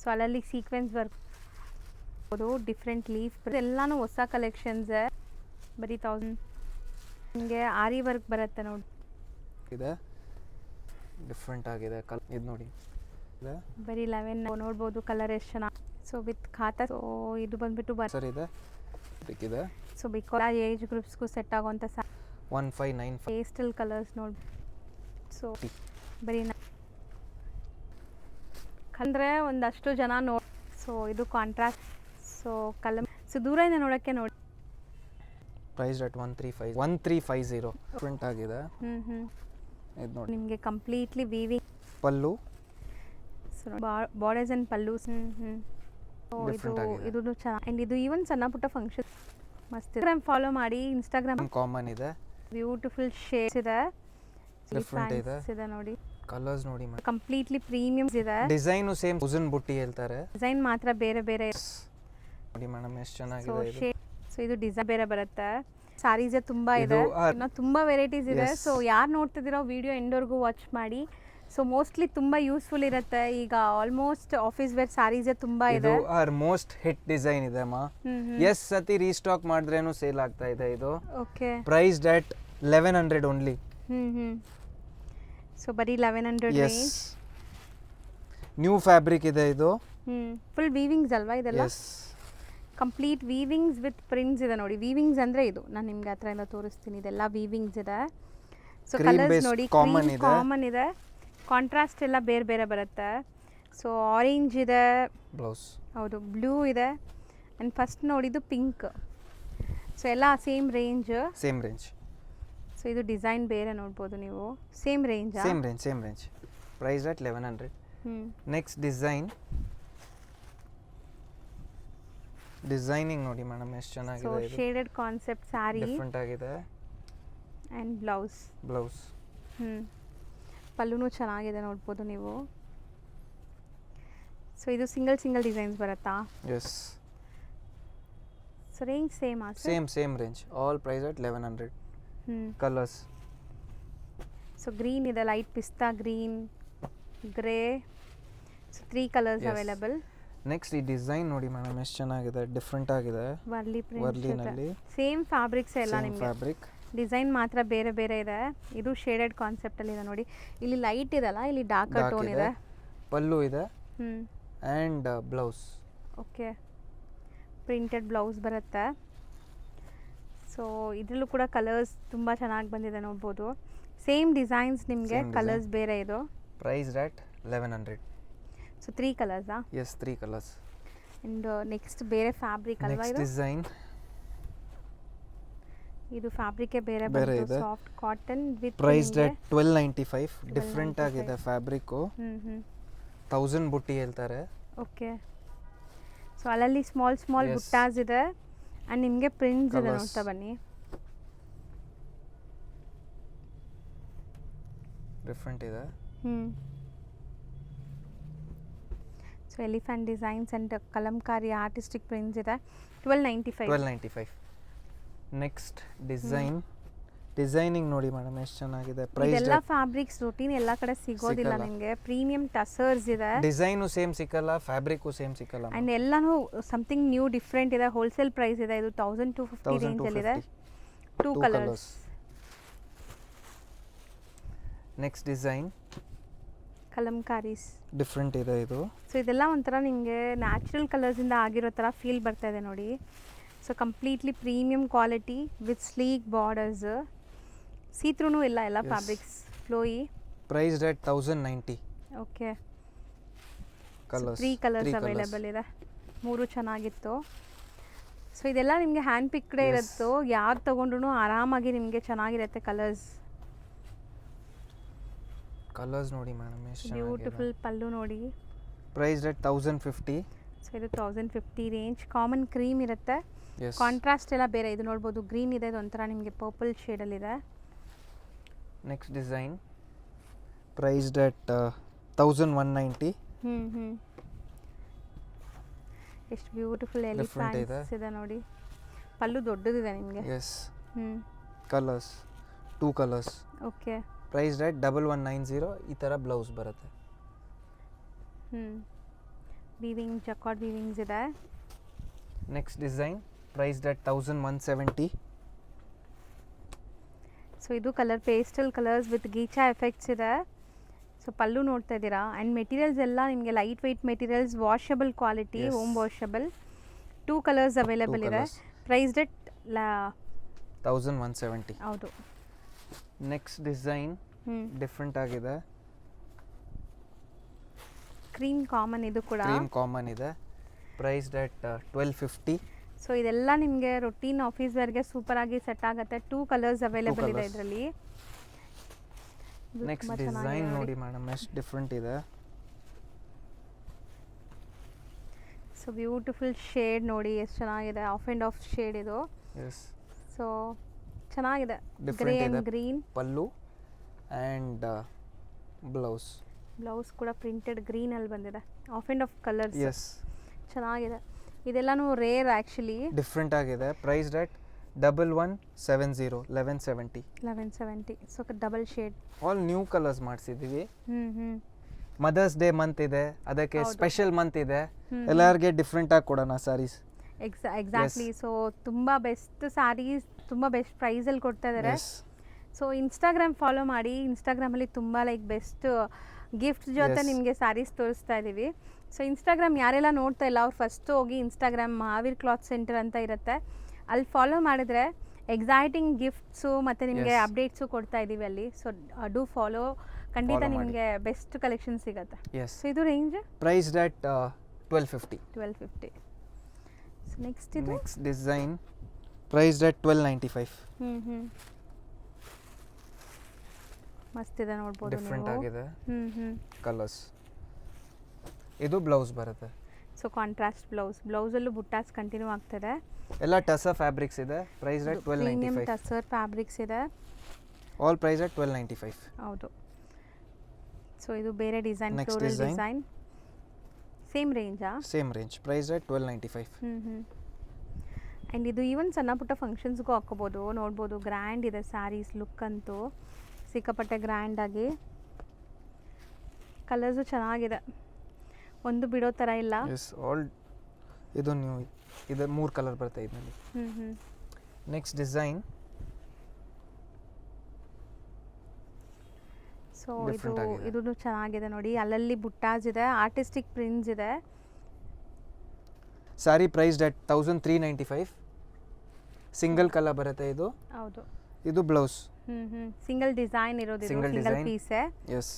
So ಅಲ್ಲಲ್ಲಿ sequence work different leaf ಎಲ್ಲಾನು ಹೊಸ ಕಲೆಕ್ಷನ್ಸ್ ಬರೀ 1000 ನಿಮಗೆ ಆರಿ ವರ್ಕ್ ಬರುತ್ತೆ ನೋಡಿ ಇದೆ ಡಿಫ್ರೆಂಟ್ ಆಗಿದೆ ಇದು ನೋಡಿ ಇದೆ ಬರೀ 11 ನೋಡ್ಬೋದು ಕಲರ್ ಎಷ್ಟು ಚೆನ್ನಾಗಿ ಸೊ ವಿತ್ ಖಾತಾ ಸೊ ಇದು ಬಂದ್ಬಿಟ್ಟು ಸರ್ ಇದೆ ಬೇಕಿದೆ ಸೊ ಬಿಕಾಸ್ ಏಜ್ ಗ್ರೂಪ್ಸ್ಗೂ ಸೆಟ್ ಆಗೋಂಥ 1595 ಪೇಸ್ಟಲ್ ಕಲರ್ಸ್ ನೋಡಿ ಸೊ ಬರೀ ಅಂದರೆ ಒಂದಷ್ಟು ಜನ ನೋಡಿ ಸೊ ಇದು ಕಾಂಟ್ರಾಸ್ಟ್ ಸೊ ಕಲರ್ ಸೊ ದೂರದಿಂದ ನೋಡೋಕ್ಕೆ ನೋಡಿ ಪ್ರೈಸ್ ರೇಟ್ 1350 ಡಿಫ್ರೆಂಟ್ ಆಗಿದೆ ಇದು ನೋಡಿ ನಿಮಗೆ completely weaving pallu so borders and pallus ಇದು ಚೆನ್ನಾಗಿ ಆ್ಯಂಡ್ ಇದು ಈವನ್ ಸಣ್ಣ ಪುಟ್ಟ ಫಂಕ್ಷನ್ ಮಸ್ತ್ ಇನ್ಸ್ಟಾಗ್ರಾಮ್ ಫಾಲೋ ಮಾಡಿ ಇನ್ಸ್ಟಾಗ್ರಾಮ್ ಕಾಮನ್ ಇದೆ ಬ್ಯೂಟಿಫುಲ್ ಶೇಡ್ಸ್ ಇದೆ ಡಿಫ್ರೆಂಟ್ ಇದೆ ನೋಡಿ ಕಲರ್ಸ್ ನೋಡಿ ಕಂಪ್ಲೀಟ್ಲಿ ಪ್ರೀಮಿಯಮ್ಸ್ ಇದೆ ಡಿಸೈನು ಸೇಮ್ ಉಜನ್ ಬುಟ್ಟಿ ಹೇಳ್ತಾರೆ ಡಿಸೈನ್ ಮಾತ್ರ ಬೇರೆ ಬೇರೆ ನೋಡಿ ಮೇಡಮ್ ಎಷ್ಟು ಚೆನ್ನಾಗಿದೆ ಇದು ಸೊ ಇದು ಡಿಸೈನ್ ಬೇರೆ ಬರುತ್ತೆ ಸಾರೀಸ್ ತುಂಬಾ ಇದೆ ಇನ್ನು ತುಂಬಾ ವೆರೈಟೀಸ್ ಇದೆ ಸೊ ಯಾರು ನೋಡ್ತಿದ್ದೀರೋ ವಿಡಿಯೋ ಎಂಡ್ವರೆಗೂ ವಾಚ್ ಮಾಡಿ ಸೊ ಮೋಸ್ಟ್ಲಿ ತುಂಬಾ ಯೂಸ್ಫುಲ್ ಇರುತ್ತೆ ಈಗ ಆಲ್ಮೋಸ್ಟ್ ಆಫೀಸ್ ವೇರ್ ಸಾರೀಸ್ ತುಂಬಾ ಇದೆ ಇದು ಆರ್ ಮೋಸ್ಟ್ ಹಿಟ್ ಡಿಸೈನ್ ಇದೆ ಅಮ್ಮ ಎಸ್ ಸತಿ ರೀಸ್ಟಾಕ್ ಮಾಡಿದ್ರೇನು ಸೇಲ್ ಆಗ್ತಾ ಇದೆ ಇದು ಓಕೆ ಪ್ರೈಸ್ ಡೆಟ್ 1100 ಓನ್ಲಿ ಸೊ ಬರೀ 1100 ಎಸ್ ನ್ಯೂ ಫ್ಯಾಬ್ರಿಕ್ ಇದೆ ಇದು ಫುಲ್ ವೀವಿಂಗ್ಸ್ ಅಲ್ವಾ ಇದೆಲ್ಲ yes complete weavings with prints ಇದೆ ನೋಡಿ ವೀವಿಂಗ್ಸ್ ಅಂದರೆ ಇದು ನಾನು ನಿಮಗೆ ಹತ್ರದಿಂದ ತೋರಿಸ್ತೀನಿ ಇದೆಲ್ಲ ವೀವಿಂಗ್ಸ್ ಇದೆ ಸೊ ಕಲರ್ಸ್ ನೋಡಿ ಕಾಮನ್ ಇದೆ ಕಾಂಟ್ರಾಸ್ಟ್ ಎಲ್ಲ ಬೇರೆ ಬೇರೆ ಬರುತ್ತೆ ಸೊ ಆರೆಂಜ್ ಇದೆ ಬ್ಲೌಸ್ ಹೌದು ಬ್ಲೂ ಇದೆ ಆ್ಯಂಡ್ ಫಸ್ಟ್ ನೋಡಿದ್ದು ಪಿಂಕ್ ಸೊ ಎಲ್ಲ ಸೇಮ್ ರೇಂಜ್ ಸೊ ಇದು ಡಿಸೈನ್ ಬೇರೆ ನೋಡ್ಬೋದು ನೀವು same range price rate 1100 next designing ನೋಡಿ ಮೇಡಮ್ ಎಷ್ಟು ಚೆನ್ನಾಗಿದೆ ಇದು ಶೇಡೆಡ್ ಕಾನ್ಸೆಪ್ಟ್ ಸಾರಿ ಡಿಫರೆಂಟ್ ಆಗಿದೆ ಆ್ಯಂಡ್ ಬ್ಲೌಸ್ ಪಲ್ಲುನೂ ಚೆನ್ನಾಗಿದೆ ನೋಡ್ಬೋದು ನೀವು ಸೊ ಇದು ಸಿಂಗಲ್ ಡಿಸೈನ್ಸ್ ಬರುತ್ತಾ yes so range same range all price at 1100 colours so green ಇದೆ light pista green grey so 3 colours available next ಈ ಡಿಸೈನ್ ನೋಡಿ ಮೇಡಮ್ ಎಷ್ಟು ಚೆನ್ನಾಗಿದೆ ಡಿಫರೆಂಟ್ ಆಗಿದೆ ವರ್ಲಿನಲ್ಲಿ ಸೇಮ್ ಫ್ಯಾಬ್ರಿಕ್ಸ್ ಎಲ್ಲ ನಿಮಗೆ ಫ್ಯಾಬ್ರಿಕ್ ಡಿಸೈನ್ ಮಾತ್ರ ಬೇರೆ ಬೇರೆ ಇದೆ ಇದು ಶೇಡೆಡ್ ಕಾನ್ಸೆಪ್ಟ್ ಅಲ್ಲಿ ಇದೆ ನೋಡಿ ಇಲ್ಲಿ ಲೈಟ್ ಇದೆಲ್ಲ ಇಲ್ಲಿ ಡಾರ್ಕ್ ಟೋನ್ ಇದೆ ಪಲ್ಲು ಇದೆ and blouse okay printed blouse ಬರುತ್ತೆ ಸೊ ಇದರಲ್ಲೂ ಕೂಡ ಕಲರ್ಸ್ ತುಂಬ ಚೆನ್ನಾಗಿ ಬಂದಿದೆ ನೋಡ್ಬೋದು ಸೇಮ್ ಡಿಸೈನ್ಸ್ ನಿಮಗೆ ಕಲರ್ಸ್ ಬೇರೆ ಇದು ಪ್ರೈಸ್ ರೇಟ್ 1100 ಸೊ 3 ಕಲರ್ಸಾ ಎಸ್ 3 ಕಲರ್ಸ್ ಅಂಡ್ ನೆಕ್ಸ್ಟ್ ಬೇರೆ ಫ್ಯಾಬ್ರಿಕ್ ಅಲ್ವಾ ಇದು ಡಿಸೈನ್ ಇದು ಫ್ಯಾಬ್ರಿಕ್ ಬೇರೆ ಬರುತ್ತೆ soft cotton with price rate 1295 different ಆಗಿದೆ ಫ್ಯಾಬ್ರಿಕ್ 1000 ಬುಟ್ಟಿ ಹೇಳ್ತಾರೆ ಓಕೆ ಸೊ ಅಲ್ಲಲ್ಲಿ ಸ್ಮಾಲ್ ಬುಟ್ಟಾಸ್ ಇದೆ ಅಂಡ್ ನಿಮಗೆ ಪ್ರಿಂಟ್ಸ್ ಇದೆ ನೋಡ್ತಾ ಬನ್ನಿ ಡಿಫರೆಂಟ್ ಇದೆ so elephant designs and Kalamkari artistic prints ಇದೆ 1295 ನೆಕ್ಸ್ಟ್ ಡಿಸೈನಿಂಗ್ ನೋಡಿ ಮೇಡಮ್ ಎಷ್ಟು ಚೆನ್ನಾಗಿದೆ ಪ್ರೈಸ್ ಎಲ್ಲ ಫ್ಯಾಬ್ರಿಕ್ಸ್ ರೂಟೀನ್ ಎಲ್ಲ ಕಡೆ ಸಿಗೋದಿಲ್ಲ ನಿಮಗೆ ಪ್ರೀಮಿಯಂ ಟಸರ್ಸ್ ಇದೆ ಡಿಸೈನು ಸೇಮ್ ಸಿಕ್ಕಲ್ಲ ಫ್ಯಾಬ್ರಿಕ್ ಸೇಮ್ ಸಿಕ್ಕಲ್ಲ ಅಂಡ್ ಎಲ್ಲಾನು ಸಮಥಿಂಗ್ ನ್ಯೂ ಡಿಫರೆಂಟ್ ಇದೆ ಹೋಲ್ಸೇಲ್ ಪ್ರೈಸ್ ಇದೆ ಇದು 1250 ರೇಂಜ್ ಅಲ್ಲಿ ಇದೆ 2 ಕಲರ್ಸ್ ನೆಕ್ಸ್ಟ್ ಡಿಸೈನ್ ಕಲಂಕಾರೀಸ್ ಡಿಫರೆಂಟ್ ಇದೆ ಇದು ಸೊ ಇದೆಲ್ಲ ಒಂಥರ ನಿಮಗೆ ನ್ಯಾಚುರಲ್ ಕಲರ್ಸ್ ಇಂದ ಆಗಿರೋ ಥರ ಫೀಲ್ ಬರ್ತಾ ಇದೆ ನೋಡಿ so completely premium quality with sleek borders see through ಎಲ್ಲ fabrics flowy price rate 1090 okay colours 3 colours available ಇದೆ 3 ಚೆನ್ನಾಗಿತ್ತು ಸೊ ಇದೆಲ್ಲ ನಿಮಗೆ ಹ್ಯಾಂಡ್ ಪಿಕ್ಡೇ ಇರುತ್ತೋ ಯಾರು ತೊಗೊಂಡ್ರು ಆರಾಮಾಗಿ ನಿಮಗೆ ಚೆನ್ನಾಗಿರುತ್ತೆ ಕಲರ್ಸ್ ನೋಡಿ ಮೇಡಮ್ ಎಷ್ಟು ಬ್ಯೂಟಿಫುಲ್ ಪಲ್ಲು ನೋಡಿ ಪ್ರೈಸ್ ರೇಟ್ 1050 ಸೊ ಇದು 1050 ರೇಂಜ್ ಕಾಮನ್ ಕ್ರೀಮ್ ಇರುತ್ತೆ ಕಾಂಟ್ರಾಸ್ಟ್ ಎಲ್ಲ ಬೇರೆ ಇದು ನೋಡ್ಬೋದು ಗ್ರೀನ್ ಇದೆ ಇದು ಒಂಥರ ನಿಮಗೆ ಪರ್ಪಲ್ ಶೇಡಲ್ಲಿ ಇದೆ ನೆಕ್ಸ್ಟ್ ಡಿಸೈನ್ ಪ್ರೈಸ್ ರೇಟ್ 1190 ಎಷ್ಟು ಬ್ಯೂಟಿಫುಲ್ ಎಲಿಫೆಂಟ್ಸ್ ಇದೆ ನೋಡಿ ಪಲ್ಲು ದೊಡ್ಡದಿದೆ ನಿಮಗೆ yes colours 2 colours okay price rate 1190 ಈ ಥರ ಬ್ಲೌಸ್ ಬರುತ್ತೆ ವೀವಿಂಗ್ ಜಕಾರ್ಡ್ ವೀವಿಂಗ್ಸ್ ಇದೆ. Next design priced at 1170. So ಇದು colour pastel colours with ghicha effects ಇದೆ. ಸೊ ಪಲ್ಲು ನೋಡ್ತಾ ಇದ್ದೀರಾ. ಆ್ಯಂಡ್ ಮೆಟೀರಿಯಲ್ಸ್ ಎಲ್ಲ ನಿಮಗೆ light weight materials, washable quality, Yes. Home washable. 2 colours available ಇದೆ. colours. Priced at 1170. ಹೌದು. ನೆಕ್ಸ್ಟ್ ಡಿಸೈನ್ ಡಿಫ್ರೆಂಟ್ ಆಗಿದೆ. ಕ್ರೀಮ್ ಕಾಮನ್ ಇದು ಕೂಡ. ಕ್ರೀಮ್ ಕಾಮನ್ ಇದೆ. Priced at 1250. ಸೊ ಇದೆಲ್ಲ ನಿಮಗೆ ರೊಟೀನ್ ಆಫೀಸ್ ವೇರ್ಗೆ ಸೂಪರ್ ಆಗಿ ಸೆಟ್ ಆಗುತ್ತೆ. 2 ಕಲರ್ಸ್ ಅವೈಲೇಬಲ್ ಇದೆ colours. ಇದರಲ್ಲಿ. ನೆಕ್ಸ್ಟ್ ಡಿಸೈನ್ ನೋಡಿ ಮೇಡಮ್ ಎಷ್ಟು ಡಿಫ್ರೆಂಟ್ ಇದೆ. ಸೊ ಬ್ಯೂಟಿಫುಲ್ ಶೇಡ್ ನೋಡಿ ಎಷ್ಟು ಚೆನ್ನಾಗಿದೆ. ಆಫ್ ಆ್ಯಂಡ್ ಆಫ್ ಶೇಡ್ ಇದು. ಎಸ್ ಸೊ ಚೆನ್ನಾಗಿದೆ. Different ಗ್ರೇ ಇದೆ. And green. Pallu and blouse. Blouse ಕೂಡ ಪ್ರಿಂಟೆಡ್ ಗ್ರೀನಲ್ಲಿ ಬಂದಿದೆ. Of and of colours S ಚೆನ್ನಾಗಿದೆ. ಇದೆಲ್ಲನೂ ರೇರ್ ಆ್ಯಕ್ಚುಲಿ. ಡಿಫ್ರೆಂಟ್ ಆಗಿದೆ. Priced at 1170. 1170. So double shade. All new colours ಮಾಡಿಸಿದ್ದೀವಿ. ಹ್ಞೂ ಮದರ್ಸ್ ಡೇ ಮಂತ್ ಇದೆ, ಅದಕ್ಕೆ ಹೌದು. ಸ್ಪೆಷಲ್ ಮಂತ್ ಇದೆ. ಎಲ್ಲರಿಗೆ ಡಿಫ್ರೆಂಟ್ ಆಗಿ ಕೊಡೋಣ ಸ್ಯಾರೀಸ್. ಎಕ್ಸಾಕ್ಟ್ಲಿ. ಸೊ ತುಂಬ ಬೆಸ್ಟ್ ಸ್ಯಾರೀಸ್, ತುಂಬ ಬೆಸ್ಟ್ ಪ್ರೈಸಲ್ಲಿ ಕೊಡ್ತಾ ಇದ್ದಾರೆ. ಎಸ್ ಸೊ ಇನ್ಸ್ಟಾಗ್ರಾಮ್ ಫಾಲೋ ಮಾಡಿ. ಇನ್ಸ್ಟಾಗ್ರಾಮಲ್ಲಿ ತುಂಬ ಲೈಕ್ ಬೆಸ್ಟ್ ಗಿಫ್ಟ್ ಜೊತೆ Yes. ನಿಮಗೆ ಸ್ಯಾರೀಸ್ ತೋರಿಸ್ತಾ ಇದ್ದೀವಿ. ಸೊ ಇನ್ಸ್ಟಾಗ್ರಾಮ್ ಯಾರೆಲ್ಲ ನೋಡ್ತಾ ಇಲ್ಲ ಅವ್ರು ಫಸ್ಟು ಹೋಗಿ ಇನ್ಸ್ಟಾಗ್ರಾಮ್ ಮಹಾವೀರ್ ಕ್ಲಾತ್ ಸೆಂಟರ್ ಅಂತ ಇರುತ್ತೆ, ಅಲ್ಲಿ ಫಾಲೋ ಮಾಡಿದ್ರೆ ಎಕ್ಸೈಟಿಂಗ್ ಗಿಫ್ಟ್ಸು ಮತ್ತು ನಿಮಗೆ Yes. ಅಪ್ಡೇಟ್ಸು ಕೊಡ್ತಾ ಇದ್ದೀವಿ ಅಲ್ಲಿ. So do follow. ಖಂಡಿತ Follow ಮಾಡಿ. ನಿಮಗೆ ಬೆಸ್ಟ್ ಕಲೆಕ್ಷನ್ ಸಿಗುತ್ತೆ. ಎಸ್ ಸೊ ಇದು range priced at 1250. 1250. So next ಇದು ನೆಕ್ಸ್ಟ್ ಡಿಸೈನ್ ಪ್ರೈಸ್ಡ್ ಅಟ್ 1295. ಹ್ಞೂ ಮಸ್ತ್ ಇದೆ ನೋಡ್ಬೋದು ಡಿಫ್ರೆಂಟ್ ನೀವು. ಆಗಿದೆ ಹ್ಞೂ ಕಲರ್ಸ್. ಇದು ಬ್ಲೌಸ್ ಬರುತ್ತೆ. ಸೊ ಕಾಂಟ್ರಾಸ್ಟ್ ಬ್ಲೌಸಲ್ಲೂ ಬುಟ್ಟಾಸ್ ಕಂಟಿನ್ಯೂ ಆಗ್ತದೆ. ಎಲ್ಲ ಟಸ ಫ್ಯಾಬ್ರಿಕ್ಸ್ ಇದೆ. Priced at premium 1295. Tussar fabrics ಇದೆ. All price at 1295. ಹೌದು. ಸೊ ಇದು ಬೇರೆ design, Next floral design. Design. Same ರೇಂಜಾ? Same range. Price at 1295. And ಇದು ಈವನ್ ಸಣ್ಣ ಪುಟ್ಟ ಫಂಕ್ಷನ್ಸ್ಗೂ ಹಾಕ್ಕೋಬೋದು. ನೋಡ್ಬೋದು ಗ್ರ್ಯಾಂಡ್ ಇದೆ ಸ್ಯಾರೀಸ್ ಲುಕ್ ಅಂತೂ ಸಿಕ್ಕಾಪಟ್ಟೆ ಗ್ರ್ಯಾಂಡಾಗಿ. ಕಲರ್ಸು ಚೆನ್ನಾಗಿದೆ, ಒಂದು ಬಿಡೋ ಥರ ಇಲ್ಲ. ಎಸ್ ಆಲ್ ಇದು ನ್ಯೂ ಇದು 3 ಕಲರ್ ಬರುತ್ತೆ ಇದರಲ್ಲಿ. ಹ್ಞೂ ನೆಕ್ಸ್ಟ್ ಡಿಸೈನ್ ಸೊ Different ಆಗಿದೆ. ಇದೂ ಚೆನ್ನಾಗಿದೆ ನೋಡಿ. ಅಲ್ಲಲ್ಲಿ ಬುಟ್ಟಾಸ್ ಇದೆ, ಆರ್ಟಿಸ್ಟಿಕ್ ಪ್ರಿಂಟ್ಸ್ ಇದೆ. Sari priced at 1395. Single colour ಬರುತ್ತೆ ಇದು. ಹೌದು. ಇದು ಬ್ಲೌಸ್. ಸಿಂಗಲ್ ಡಿಸೈನ್ ಇರೋದು, Single ಸಿಂಗಲ್ design. ಪೀಸೇ. ಎಸ್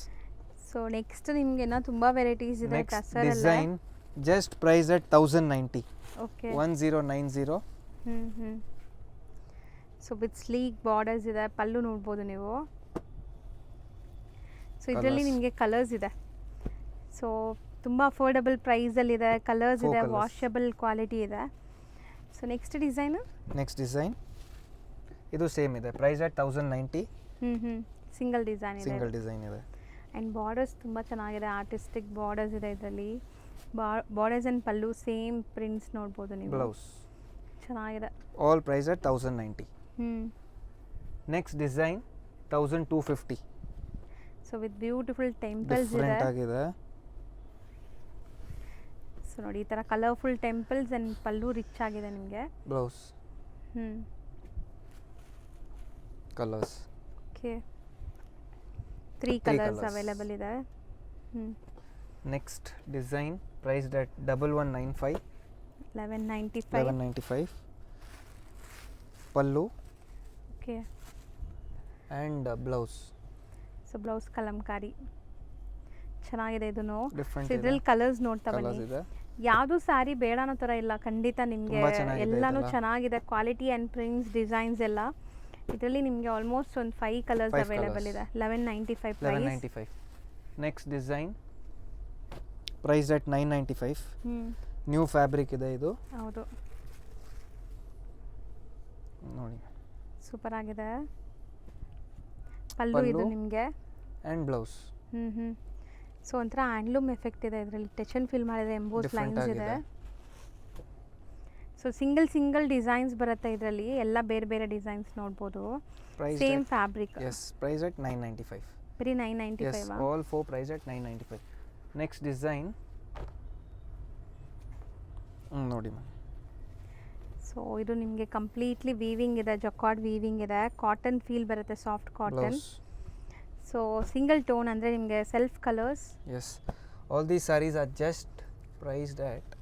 ಸೊ ನೆಕ್ಸ್ಟ್ ನಿಮ್ಗೆ ತುಂಬ ವೆರೈಟೀಸ್ ಇದೆ ನೆಕ್ಸ್ಟ್ ಟಸರಲ್ಲೇ. Design just price at 1090. Okay. 1090. So with sleek borders ಇದೆ. ಪಲ್ಲು ನೋಡ್ಬೋದು ನೀವು. ಸೊ ಇದರಲ್ಲಿ Colours. ನಿಮಗೆ ಕಲರ್ಸ್ ಇದೆ. ಸೊ ತುಂಬ ಅಫೋರ್ಡಬಲ್ ಪ್ರೈಸಲ್ಲಿದೆ. ಕಲರ್ಸ್ 4 ಇದೆ, colours. ವಾಷಬಲ್ ಕ್ವಾಲಿಟಿ ಇದೆ. So next design next design ಇದು ಸೇಮ್ ಇದೆ. Price at 1090. ಸಿಂಗಲ್ ಡಿಸೈನ್ ಇದೆ. ಸಿಂಗಲ್ ಡಿಸೈನ್ ಇದೆ. ಆ್ಯಂಡ್ ಬಾರ್ಡರ್ಸ್ ತುಂಬ ಚೆನ್ನಾಗಿದೆ, ಆರ್ಟಿಸ್ಟಿಕ್ ಬಾರ್ಡರ್ಸ್ ಇದೆ ಇದರಲ್ಲಿ. Borders and pallu same prints ನೋಡ್ಬೋದು ನೀವು. ಬ್ಲೌಸ್. ಚೆನ್ನಾಗಿದೆ. All price at 1090. Next design 1250. So with beautiful temples ಇದೆ. ಡಿಫ್ರೆಂಟ್ ಆಗಿದೆ. ಸೊ ನೋಡಿ ಈ ಥರ colourful temples and pallu rich ಆಗಿದೆ ನಿಮಗೆ. Blouse. Colours. Okay. 3 Three colours colours. Available ಇದೆ. Next design priced at 1195. 1195. 1195. Pallu okay. And blouse. So blouse Kalamkari ಚೆನ್ನಾಗಿದೆ ಇದನ್ನು. ಡಿಫ್ರೆಂಟ್ ಇದ್ರಲ್ಲಿ ಕಲರ್ಸ್ ನೋಡ್ತಾ ಕಲರ್ಸ್ ಬನ್ನಿ. ಇದೆ. ಯಾವುದು ಸ್ಯಾರಿ ಬೇಡ ಅನ್ನೋ ಥರ ಇಲ್ಲ, ಖಂಡಿತ ನಿಮಗೆ ತುಂಬಾ ಚೆನ್ನಾಗಿದೆ ಎಲ್ಲಾನು ಇದೆಲ್ಲ. ಚೆನ್ನಾಗಿದೆ. ಕ್ವಾಲಿಟಿ ಆ್ಯಂಡ್ ಪ್ರಿಂಟ್ಸ್ ಡಿಸೈನ್ಸ್ ಎಲ್ಲ ಇದರಲ್ಲಿ ನಿಮಗೆ ಆಲ್ಮೋಸ್ಟ್ ಒಂದು 5 ಕಲರ್ಸ್ 5 ಅವೈಲೇಬಲ್ colours. ಇದೆ. 1195 price. 1195. Next design price at 995. New fabric ಇದೆ ಇದು. ಹೌದು, ನೋಡಿ. ಸೂಪರ್ ಆಗಿದೆ. ಪಲ್ಲು ಇದು ಪಲ್ಲು. ನಿಮಗೆ. And blouse. ಸೊ ಒಂಥರ ಹ್ಯಾಂಡ್ಲೂಮ್ ಎಫೆಕ್ಟ್ ಇದೆ ಇದರಲ್ಲಿ. ಟೆಚನ್ ಫಿಲ್ ಮಾಡಿದ್ರೆ ಎಂಬೋಸ್ Different ಲೈನ್ಸ್ ಇದೆ. ಆಗಿದೆ. ಸೊ ಸಿಂಗಲ್ ಡಿಸೈನ್ಸ್ ಬರುತ್ತೆ ಇದರಲ್ಲಿ. ಎಲ್ಲ ಬೇರೆ ಬೇರೆ ಡಿಸೈನ್ಸ್ ನೋಡ್ಬೋದು. Price same fabric. Yes price at 995. ಬರೀ yes 995. All 4 price at 995. Next design ನೋಡಿ ಮ್ಯಾಮ್. ಸೊ ಇದು ನಿಮಗೆ ಕಂಪ್ಲೀಟ್ಲಿ ವೀವಿಂಗ್ ಇದೆ, ಜೊಕಾರ್ಡ್ ವೀವಿಂಗ್ ಇದೆ, ಕಾಟನ್ ಫೀಲ್ ಬರುತ್ತೆ, soft cotton. Blouse. So single tone ಅಂದರೆ ನಿಮಗೆ self colours. Yes, all these sarees are just priced at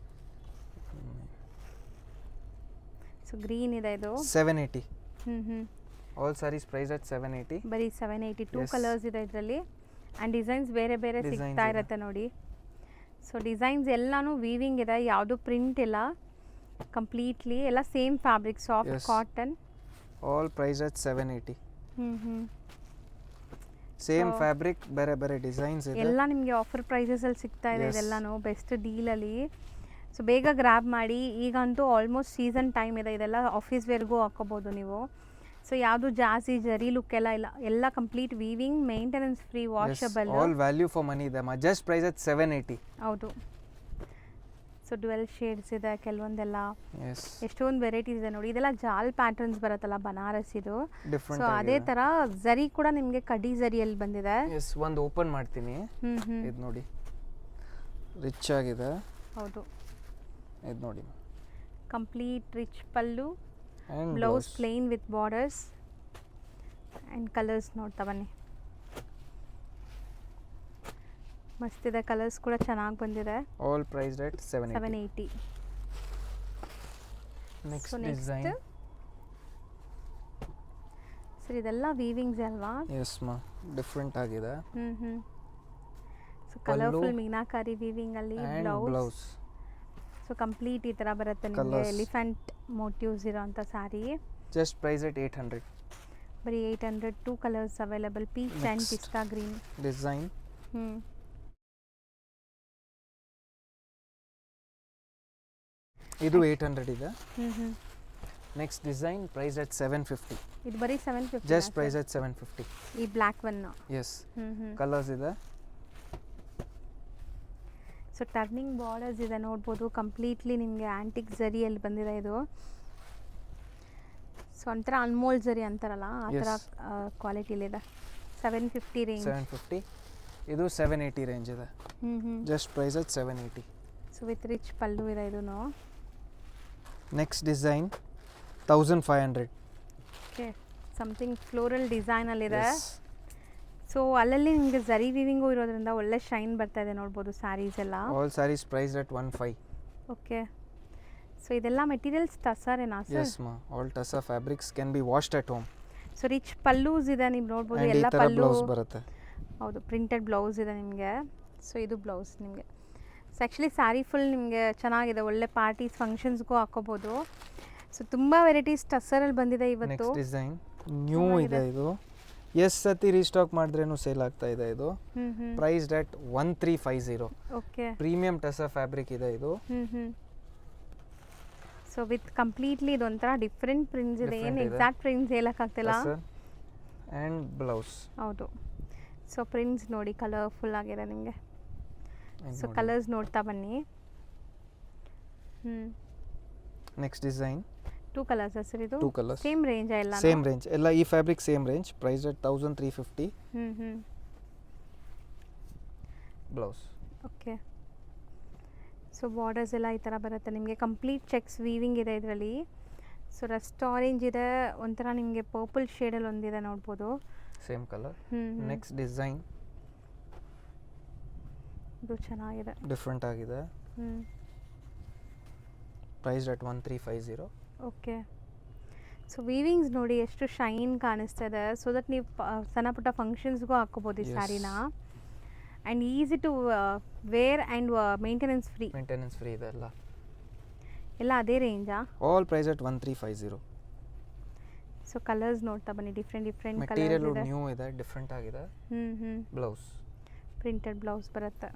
so green ಇದೆ ಇದು 780. ಹ್ಞೂ ಆಲ್ ಸ್ಯಾರೀಸ್ ಪ್ರೈಸ್ ಅಟ್ 780. ಬರೀ 780. 2 Yes. ಕಲರ್ಸ್ ಇದೆ ಇದರಲ್ಲಿ ಆ್ಯಂಡ್ ಡಿಸೈನ್ಸ್ ಬೇರೆ ಬೇರೆ Designs ಸಿಗ್ತಾ ಇದೆ. ಇರುತ್ತೆ ನೋಡಿ. ಸೊ ಡಿಸೈನ್ಸ್ ಎಲ್ಲನೂ ವೀವಿಂಗ್ ಇದೆ, ಯಾವುದು ಪ್ರಿಂಟ್ ಇಲ್ಲ, ಕಂಪ್ಲೀಟ್ಲಿ ಎಲ್ಲ same fabric, soft Yes. Cotton. All price at 780. ಹ್ಞೂ ಸೇಮ್ So- ಫ್ಯಾಬ್ರಿಕ್, ಬೇರೆ ಬೇರೆ ಡಿಸೈನ್ಸ್ ಇದೆ. ಎಲ್ಲ ನಿಮಗೆ ಆಫರ್ ಪ್ರೈಸಸಲ್ಲಿ ಸಿಗ್ತಾ ಇದೆ. Yes. ಇದೆಲ್ಲನೂ ಬೆಸ್ಟ್ ಡೀಲಲ್ಲಿ. ಸೊ ಬೇಗ ಗ್ರ್ಯಾಬ್ ಮಾಡಿ. ಈಗಂತೂ ಆಲ್ಮೋಸ್ಟ್ ಸೀಸನ್ ಟೈಮ್ ಇದೆ, ಇದೆಲ್ಲ ಆಫೀಸ್ ವೇರ್ಗೂ ಹಾಕೋಬೋದು ನೀವು. ಸೊ ಯಾವುದು ಜಾಸ್ತಿ ಜರಿ ಲುಕ್ ಎಲ್ಲ ಇಲ್ಲ, ಎಲ್ಲ complete weaving, maintenance free, washable. All value for money ಇದೆ ಮಾ. Just price at 780. ಹೌದು. ಸೊ ಡ್ವೆಲ್ ಶೇಡ್ಸ್ ಇದೆ ಕೆಲವೊಂದೆಲ್ಲ, ಎಸ್, ಎಷ್ಟೊಂದು ವೆರೈಟೀಸ್ ಇದೆ ನೋಡಿ. ಇದೆಲ್ಲ ಜಾಲ್ ಪ್ಯಾಟರ್ನ್ಸ್ ಬರುತ್ತಲ್ಲ ಬನಾರಸಿದು. ಡಿಫ್ರೆಂಟ್ ಸೊ ಅದೇ ಥರ ಜರಿ ಕೂಡ ನಿಮಗೆ ಕಡ್ಡಿ ಜರಿಯಲ್ಲಿ ಬಂದಿದೆ. ಎಸ್, ಒಂದು ಓಪನ್ ಮಾಡ್ತೀನಿ. ಹ್ಞೂ ಇದು ನೋಡಿ, ರಿಚ್ ಆಗಿದೆ. ಹೌದು. ಇದು ನೋಡಿ complete rich pallu, and blouse plain with borders and colours ನೋಡ್ತಾ ಬನ್ನಿ. ಮಸ್ತಿದೆ, ಕಲರ್ಸ್ ಕೂಡ ಚೆನ್ನಾಗಿ ಬಂದಿದೆ. All priced at 780. 780. Next So design. next, sir ಇದೆಲ್ಲ ವೀವಿಂಗ್ಸ್ ಅಲ್ವಾ? ಎಸ್ ಮಾ, ಡಿಫ್ರೆಂಟ್ ಆಗಿದೆ. ಹ್ಞೂ ಸೊ ಪಲ್ಲು ಕಲರ್ಫುಲ್ ಮೀನಾಕಾರಿ ವೀವಿಂಗಲ್ಲಿ and blouse. Blouse. So complete ಈ ಥರ ಬರುತ್ತೆ ನಿಮಗೆ, Colours. ಎಲಿಫೆಂಟ್ ಮೋಟಿವ್ಸ್ ಇರೋಂಥ ಸ್ಯಾರಿ. Just price at 800. ಬರೀ 800. 2 colours available, peach and Next. ಪಿಸ್ತಾ ಗ್ರೀನ್. ಡಿಸೈನ್. ಹ್ಞೂ ಇದು 800 ಇದೆ. ಹ್ಞೂ ನೆಕ್ಸ್ಟ್ ಡಿಸೈನ್ ಪ್ರೈಸ್ ಅಟ್ 750. ಇದು ಬರೀ 750. Just price at 750. ಈ ಬ್ಲ್ಯಾಕ್ ಒನ್. ಎಸ್, ಹ್ಞೂ ಕಲರ್ಸ್ ಇದೆ. ಸೊ ಟರ್ನಿಂಗ್ ಬಾರ್ಡರ್ಸ್ ಇದೆ ನೋಡ್ಬೋದು, ಕಂಪ್ಲೀಟ್ಲಿ ನಿಮಗೆ ಆ್ಯಂಟಿಕ್ ಜರಿಯಲ್ಲಿ ಬಂದಿದೆ ಇದು. ಸೊ ಒಂಥರ ಅನ್ಮೋಲ್ ಜರಿ ಅಂತಾರಲ್ಲ ಆ ಥರ Yes. ಕ್ವಾಲಿಟಿಲಿದೆ. 750 ರೇಂಜ್. 750. ಇದು 780 ರೇಂಜ್ ಇದೆ. ಹ್ಞೂ just price at 780. So with rich pallu ಇದೆ ಇದೂ. Next design 1500. Okay, something floral ಡಿಸೈನಲ್ಲಿದೆ. Yes. ಸೊ ಅಲ್ಲಲ್ಲಿ ನಿಮಗೆ ಜರಿ ವಿವಿಂಗು ಇರೋದ್ರಿಂದ ಒಳ್ಳೆ ಶೈನ್ ಬರ್ತಾ ಇದೆ ನೋಡ್ಬೋದು ಸ್ಯಾರೀಸ್ ಎಲ್ಲ. All sarees priced at 15. Okay, so ಇದೆಲ್ಲ ಮೆಟೀರಿಯಲ್ಸ್ ಟಸರೇನಾ sir? Yes ma, all Tassa fabrics can be washed at home. So rich pallus ಇದೆ, ನೀವು ನೋಡ್ಬೋದು And ಈ ಎಲ್ಲ ತರ ಪಲ್ಲು. ಬ್ಲೌಸ್ ಬರುತ್ತೆ. ಹೌದು, ಪ್ರಿಂಟೆಡ್ ಬ್ಲೌಸ್ ಇದೆ ನಿಮಗೆ. ಸೊ ಇದು ಬ್ಲೌಸ್ ನಿಮಗೆ. ಸೊ ಆ್ಯಕ್ಚುಲಿ ಸ್ಯಾರಿ ಫುಲ್ ನಿಮಗೆ ಚೆನ್ನಾಗಿದೆ, ಒಳ್ಳೆ ಪಾರ್ಟೀಸ್ ಫಂಕ್ಷನ್ಸ್ಗೂ ಹಾಕೋಬೋದು. ಸೊ ತುಂಬ ವೆರೈಟೀಸ್ ಟಸ್ಸರಲ್ಲಿ ಬಂದಿದೆ ಇವತ್ತು. ನೆಕ್ಸ್ಟ್ ಡಿಸೈನ್ ನ್ಯೂ ಚೆನ್ನಾಗಿದೆ. ಇದೆ ಇದು. ಎಷ್ಟು ಸತಿ ರೀಸ್ಟಾಕ್ ಮಾಡಿದ್ರೇನು ಸೇಲ್ ಆಗ್ತಾ ಇದೆ ಇದು. ಹ್ಞೂ priced at 1350. Okay. Premium tussar fabric ಇದೆ ಇದು. ಹ್ಞೂ ಸೊ ವಿತ್ ಕಂಪ್ಲೀಟ್ಲಿ ಇದೊಂಥರ ಡಿಫ್ರೆಂಟ್ ಪ್ರಿಂಟ್ಸ್ ಇದೆ. ಏನು Different ಇದೆ. ಎಕ್ಸಾಕ್ಟ್ ಪ್ರಿಂಟ್ಸ್ ಹೇಳೋಕ್ಕಾಗ್ತಿಲ್ಲ. And blouse. ಹೌದು. ಸೊ ಪ್ರಿಂಟ್ಸ್ ನೋಡಿ ಕಲರ್ಫುಲ್ ಆಗಿದೆ ನಿಮಗೆ. ಸೊ ಕಲರ್ಸ್ ನೋಡ್ತಾ ಬನ್ನಿ. ನೆಕ್ಸ್ಟ್ ಡಿಸೈನ್ 2 ಕಲರ್ಸ್ ಸರ್ ಇದು? 2 ಕಲರ್ಸ್. ಸೇಮ್ ರೇಂಜ್ ಎಲ್ಲ? ಸೇಮ್ ರೇಂಜ್ ಎಲ್ಲ, ಈ fabric same range. Price at 1350. Blouse. Okay. So borders ಎಲ್ಲ ಈ ಥರ ಬರುತ್ತೆ ನಿಮಗೆ. ಕಂಪ್ಲೀಟ್ ಚೆಕ್ಸ್ ವೀವಿಂಗ್ ಇದೆ ಇದರಲ್ಲಿ. ಸೊ ರಸ್ಟ್ ಆರೆಂಜ್ ಇದೆ, ಒಂಥರ ನಿಮಗೆ ಪರ್ಪಲ್ ಶೇಡಲ್ಲಿ ಒಂದಿದೆ ನೋಡ್ಬೋದು. Same colour. ಹ್ಞೂ ನೆಕ್ಸ್ಟ್ ಡಿಸೈನ್ ಇದು ಚೆನ್ನಾಗಿದೆ. ಡಿಫ್ರೆಂಟ್ ಆಗಿದೆ. ಹ್ಞೂ priced at 1350. Okay. So weavings ನೋಡಿ ಎಷ್ಟು ಶೈನ್ ಕಾಣಿಸ್ತಾ ಇದೆ. ಸೊ ದಟ್ ನೀವು ಸಣ್ಣ ಪುಟ್ಟ ಫಂಕ್ಷನ್ಸ್ಗೂ ಹಾಕೋಬೋದು ಈ Yes. ಸ್ಯಾರಿನ. And easy to wear and maintenance free. Maintenance free ಇದೆ ಎಲ್ಲ. ಎಲ್ಲ ಅದೇ ರೇಂಜಾ? All price at 1350. So colours ನೋಡ್ತಾ ಬನ್ನಿ, ಡಿಫ್ರೆಂಟ್ ಕಲರ್ಸ್ ಮೆಟೀರಿಯಲ್ ಇದೆ. ನ್ಯೂ ಇದೆ, ಡಿಫ್ರೆಂಟ್ ಆಗಿದೆ. ಬ್ಲೌಸ್. ಪ್ರಿಂಟೆಡ್ ಬ್ಲೌಸ್ ಬರುತ್ತೆ.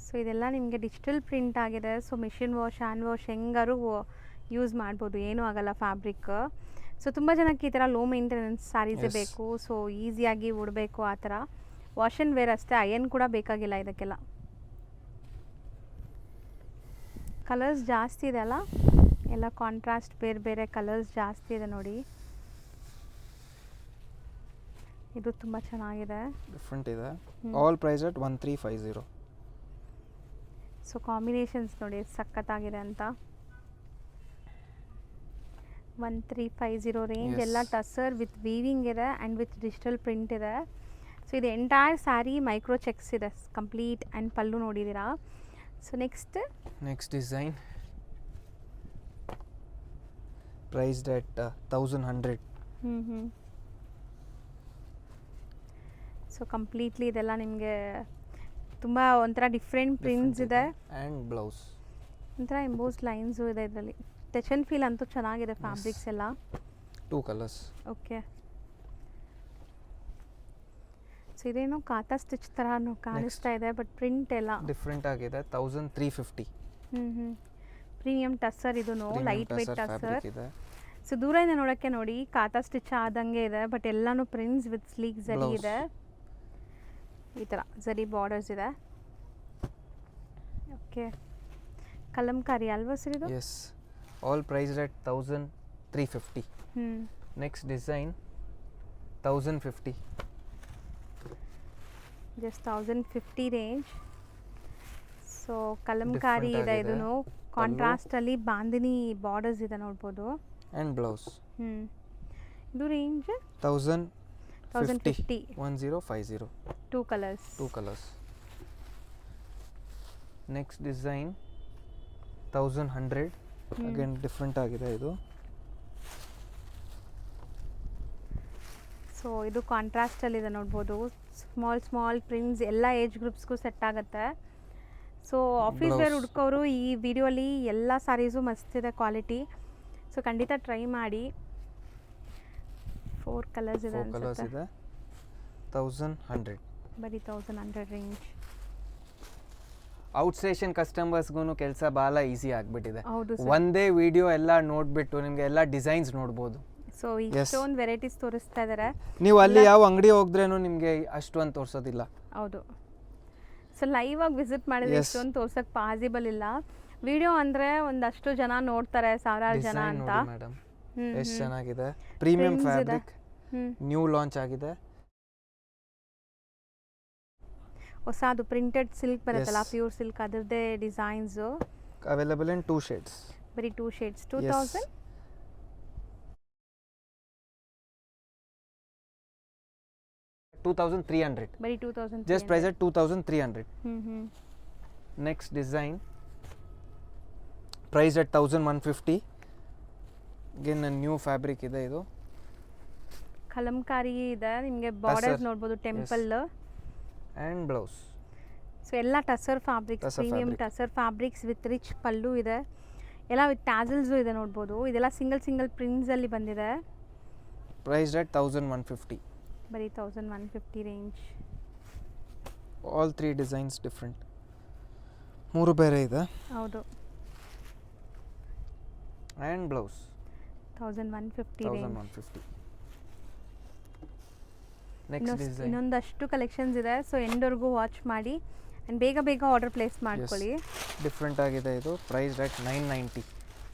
ಸೊ ಇದೆಲ್ಲ ನಿಮಗೆ ಡಿಜಿಟಲ್ ಪ್ರಿಂಟ್ ಆಗಿದೆ. So machine wash, hand wash ಹೆಂಗಾರು ಯೂಸ್ ಮಾಡ್ಬೋದು, ಏನೂ ಆಗಲ್ಲ ಫ್ಯಾಬ್ರಿಕ್. ಸೊ ತುಂಬ ಜನಕ್ಕೆ ಈ ಥರ ಲೋ ಮೇಂಟೆನೆನ್ಸ್ ಸ್ಯಾರೀಸೇ Yes. ಬೇಕು. ಸೊ ಈಸಿಯಾಗಿ ಉಡಬೇಕು ಆ ಥರ. ವಾಶ್ ಆ್ಯಂಡ್ ವೇರ್ ಅಷ್ಟೇ, ಅಯನ್ ಕೂಡ ಬೇಕಾಗಿಲ್ಲ ಇದಕ್ಕೆಲ್ಲ. ಕಲರ್ಸ್ ಜಾಸ್ತಿ ಇದೆ ಅಲ್ಲ, ಎಲ್ಲ ಕಾಂಟ್ರಾಸ್ಟ್ ಬೇರೆ ಬೇರೆ ಕಲರ್ಸ್ ಜಾಸ್ತಿ ಇದೆ ನೋಡಿ. ಇದು ತುಂಬ ಚೆನ್ನಾಗಿದೆ. ಡಿಫ್ರೆಂಟ್ ಇದೆ. All price at 1350. So combinations ನೋಡಿ ಎಷ್ಟ್ ಸಖತ್ತಾಗಿದೆ ಅಂತ. 1350 ರೇಂಜ್. ಎಲ್ಲ ಟಸರ್ ವಿತ್ ವೀವಿಂಗ್ ಇದೆ ಆ್ಯಂಡ್ ವಿತ್ ಡಿಜಿಟಲ್ ಪ್ರಿಂಟ್ ಇದೆ. ಸೊ ಇದು ಎಂಟೈರ್ ಸ್ಯಾರಿ ಮೈಕ್ರೋ ಚೆಕ್ಸ್ ಇದೆ ಕಂಪ್ಲೀಟ್ ಆ್ಯಂಡ್ ಪಲ್ಲು ನೋಡಿದ್ದೀರಾ. So next design priced at 1100. So completely ಇದೆಲ್ಲ ನಿಮಗೆ ತುಂಬ ಒಂಥರ ಡಿಫ್ರೆಂಟ್ ಪ್ರಿಂಟ್ಸ್ ಇದೆ ಆ್ಯಂಡ್ ಬ್ಲೌಸ್ ಒಂಥರ ಎಂಬೋಸ್ ಲೈನ್ಸು ಇದೆ ಇದರಲ್ಲಿ. ಟಚ್ ಆ್ಯಂಡ್ ಫೀಲ್ ಅಂತೂ ಚೆನ್ನಾಗಿದೆ ಫ್ಯಾಬ್ರಿಕ್ಸ್ ಎಲ್ಲ. 2 ಕಲರ್ಸ್. ಓಕೆ. ಸೊ ಇದೇನೋ ಕಾತಾ ಸ್ಟಿಚ್ ಥರ ಕಾಣಿಸ್ತಾ ಇದೆ ಬಟ್ ಪ್ರಿಂಟ್ ಎಲ್ಲ ಡಿಫ್ರೆಂಟ್ ಆಗಿದೆ. 1350. ಪ್ರೀಮಿಯಂ ಟಸ್ಸರ್ ಇದು ಲೈಟ್ ವೇಟ್ ಟಸ್ಸರ್. ಇದೆ. ಸೊ ದೂರದಿಂದ ನೋಡೋಕ್ಕೆ ನೋಡಿ ಕಾತಾ ಸ್ಟಿಚ್ ಆದಂಗೆ ಇದೆ ಬಟ್ ಎಲ್ಲಾನು ಪ್ರಿಂಟ್ಸ್ ವಿತ್ ಸ್ಲೀಕ್ ಝರಿ ಇದೆ. ಈ ಥರ ಝರಿ ಬಾರ್ಡರ್ಸ್ ಇದೆ. ಓಕೆ. ಕಲಂಕಾರಿ ಅಲ್ವಾ ಸರ್ ಇದು? Yes. All priced at 1350. Next design 1050. Just 1050 range. So Kalamkari ಇದೆ ಇದನ್ನು ಕಾಂಟ್ರಾಸ್ಟಲ್ಲಿ ಬಾಂದಿನಿ ಬಾರ್ಡರ್ಸ್ ಇದೆ ನೋಡ್ಬೋದು. And blouse. ಇದು range 1050. 1050. 2 colours. 2 colours. Next design 1100. Again different ಆಗಿದೆ ಇದು. ಸೊ ಇದು ಕಾಂಟ್ರಾಸ್ಟಲ್ಲಿ ಇದೆ ನೋಡ್ಬೋದು. ಸ್ಮಾಲ್ ಪ್ರಿಂಟ್ಸ್ ಎಲ್ಲ ಏಜ್ ಗ್ರೂಪ್ಸ್ಗೂ ಸೆಟ್ ಆಗುತ್ತೆ. ಸೊ ಆಫೀಸ್ ವೇರ್ ಹುಡ್ಕೋರು ಈ ವಿಡಿಯೋಲಿ ಎಲ್ಲ ಸ್ಯಾರೀಸು ಮಸ್ತಿದೆ ಕ್ವಾಲಿಟಿ. ಸೊ ಖಂಡಿತ ಟ್ರೈ ಮಾಡಿ. 4 ಕಲರ್ಸ್ ಇದೆ ಅನ್ಸುತ್ತೆ. 1100. ಬರೀ 1100 ರೇಂಜ್. ಔಟ್ ಸ್ಟೇಷನ್ ಕಸ್ಟಮರ್ಸ್ಗೂ ಕೆಲಸ ಭಾಳ ಈಸಿ ಆಗಿಬಿಟ್ಟಿದೆ. ಹೌದು. ಒಂದೇ ವಿಡಿಯೋ ಎಲ್ಲ ನೋಡಿಬಿಟ್ಟು ನಿಮಗೆ ಎಲ್ಲ ಡಿಸೈನ್ಸ್ ನೋಡ್ಬೋದು. ಸೊ ಇಷ್ಟೊಂದು ವೆರೈಟೀಸ್ ತೋರಿಸ್ತಾ ಇದ್ದಾರೆ. ನೀವು ಅಲ್ಲಿ ಯಾವ ಅಂಗಡಿ ಹೋಗ್ದ್ರೇನು ನಿಮಗೆ ಅಷ್ಟೊಂದು ತೋರಿಸೋದಿಲ್ಲ. ಹೌದು. ಸೊ ಲೈವ್ ಆಗಿ ವಿಸಿಟ್ ಮಾಡಿದ್ರೆ ಇಷ್ಟೊಂದು ತೋರ್ಸಕ್ಕೆ ಪಾಸಿಬಲ್ ಇಲ್ಲ. ವಿಡಿಯೋ ಅಂದರೆ ಒಂದಷ್ಟು ಜನ ನೋಡ್ತಾರೆ, ಸಾವಿರಾರು ಜನ ಅಂತ. ಮೇಡಮ್ ಎಷ್ಟು ಚೆನ್ನಾಗಿದೆ. ಪ್ರೀಮಿಯಂ ಫ್ಯಾಬ್ರಿಕ್ ನ್ಯೂ ಲಾಂಚ್ ಆಗಿದೆ. ಹೊಸದು ಪ್ರಿಂಟೆಡ್ ಸಿಲ್ಕ್ ಬರುತ್ತಲ್ಲ, ಪ್ಯೂರ್ ಸಿಲ್ಕ್, ಅದರದ್ದೇ ಡಿಸೈನ್ಸು ಅವೈಲೇಬಲ್ ಇನ್ 2 ಶೇಡ್ಸ್. ಬರೀ 2 ಶೇಡ್ಸ್. 2000. 2300. ಬರೀ 2000. Just price at 2300. Next design price at 1150. Again new fabric ಇದೆ ಇದು. ಕಲಂಕಾರಿ ಇದೆ ನಿಮಗೆ. ಬಾರ್ಡರ್ಸ್ ನೋಡ್ಬೋದು ಟೆಂಪಲ್. And blouse. ಸೊ ಎಲ್ಲ tussar fabrics, premium tussar fabrics with rich pallu ಇದೆ. ಎಲ್ಲ ವಿತ್ ಟ್ಯಾಸಲ್ಸು ಇದೆ ನೋಡ್ಬೋದು. ಇದೆಲ್ಲ ಸಿಂಗಲ್ ಪ್ರಿಂಟ್ಸಲ್ಲಿ ಬಂದಿದೆ. Price at 1150. ಬರೀ 1150 ರೇಂಜ್. All 3 designs different. 3 ಬೇರೆ ಇದೆ. ಹೌದು. And blouse 1150 range. 1150. Next design ಇನ್ನೊಂದಷ್ಟು ಕಲೆಕ್ಷನ್ಸ್ ಇದೆ. ಸೊ ಎಂಡ್ವರೆಗೂ ವಾಚ್ ಮಾಡಿ ಆ್ಯಂಡ್ ಬೇಗ ಆರ್ಡರ್ ಪ್ಲೇಸ್ ಮಾಡ್ಕೊಳ್ಳಿ. ಡಿಫ್ರೆಂಟ್ ಆಗಿದೆ ಇದು. Price at 990.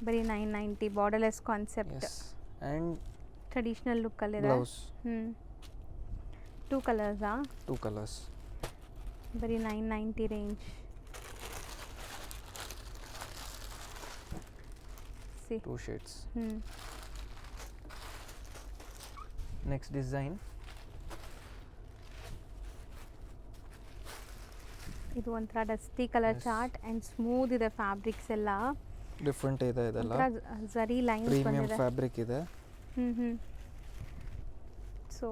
ಬರೀ 990. ಬಾರ್ಡರ್ಲೆಸ್ ಕಾನ್ಸೆಪ್ಟ್ ಆ್ಯಂಡ್ ಟ್ರೆಡಿಷನಲ್ ಲುಕ್ಕಲ್ಲಿದೆ. ಬ್ಲೌಸ್. 2 ಕಲರ್ಸಾ? 2 ಕಲರ್ಸ್. ಬರೀ 990 ರೇಂಜ್. 2 ಶೇಡ್ಸ್. ನೆಕ್ಸ್ಟ್ ಡಿಸೈನ್ ಇದು ಒಂಥರ dusty colour chart and smooth ಇದೆ ಫ್ಯಾಬ್ರಿಕ್ಸ್ ಎಲ್ಲ. ಡಿಫ್ರೆಂಟ್ ಇದೆ ಇದೆಲ್ಲ. ಝರಿ ಲೈನ್ಸ್ ಪ್ರೀಮಿಯಂ ಫ್ಯಾಬ್ರಿಕ್ ಇದೆ. ಸೊ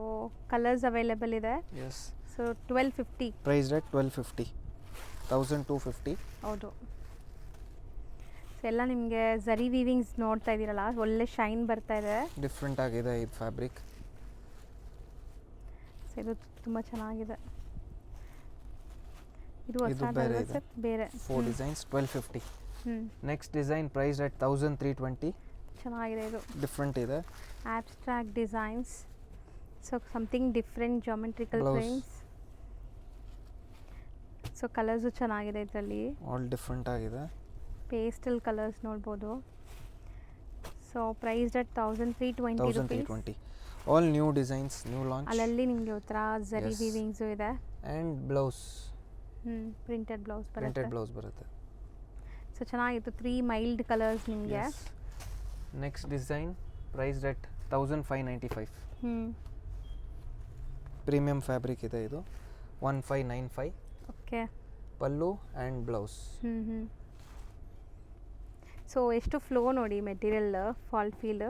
ಕಲರ್ಸ್ ಅವೈಲೇಬಲ್ ಇದೆ. ಎಸ್. ಸೊ 1250. Price at 1250. 1250. ಹೌದು. ಸೊ ಎಲ್ಲ ನಿಮಗೆ ಝರಿ ವೀವಿಂಗ್ಸ್ ನೋಡ್ತಾ ಇದ್ದೀರಲ್ಲ, ಒಳ್ಳೆ ಶೈನ್ ಬರ್ತಾ ಇದೆ. ಡಿಫ್ರೆಂಟ್ ಆಗಿದೆ ಇದು ಫ್ಯಾಬ್ರಿಕ್. ಸೊ ಇದು ತುಂಬ ಚೆನ್ನಾಗಿದೆ. ಇದು ಬೇರೆ 4 designs 1250. Next design price at 1320. ಚೆನ್ನಾಗಿದೆ ಇದು. ಡಿಫ್ರೆಂಟ್ ಇದೆ. Abstract designs. So something different geometrical prints. So colours ಚೆನ್ನಾಗಿದೆ ಇದರಲ್ಲಿ. ಆಲ್ ಡಿಫ್ರೆಂಟ್ ಆಗಿದೆ. ಪೇಸ್ಟಲ್ ಕಲರ್ಸ್ ನೋಡ್ಬೋದು. So price at 1320 1320. All new designs, new launch. ಅಲ್ಲಲ್ಲಿ ನಿಮಗೆ ಒಂಥರ ಝರಿ ವೀವಿಂಗ್ಸು ಇದೆ. And blouse. ಪ್ರಿಂಟೆಡ್ ಬ್ಲೌಸ್ ಬರುತ್ತೆ. ಪ್ರಿಂಟೆಡ್ ಬ್ಲೌಸ್ ಬರುತ್ತೆ. ಸೊ ಚೆನ್ನಾಗಿತ್ತು, 3 ಮೈಲ್ಡ್ ಕಲರ್ಸ್ ನಿಮಗೆ. Next design priced at 1595. Premium fabric ಇದೆ ಇದು, 1595. Okay. Pallu and blouse. So ಎಷ್ಟು ಫ್ಲೋ ನೋಡಿ ಮೆಟೀರಿಯಲ್, ಫಾಲ್ ಫೀಲ್.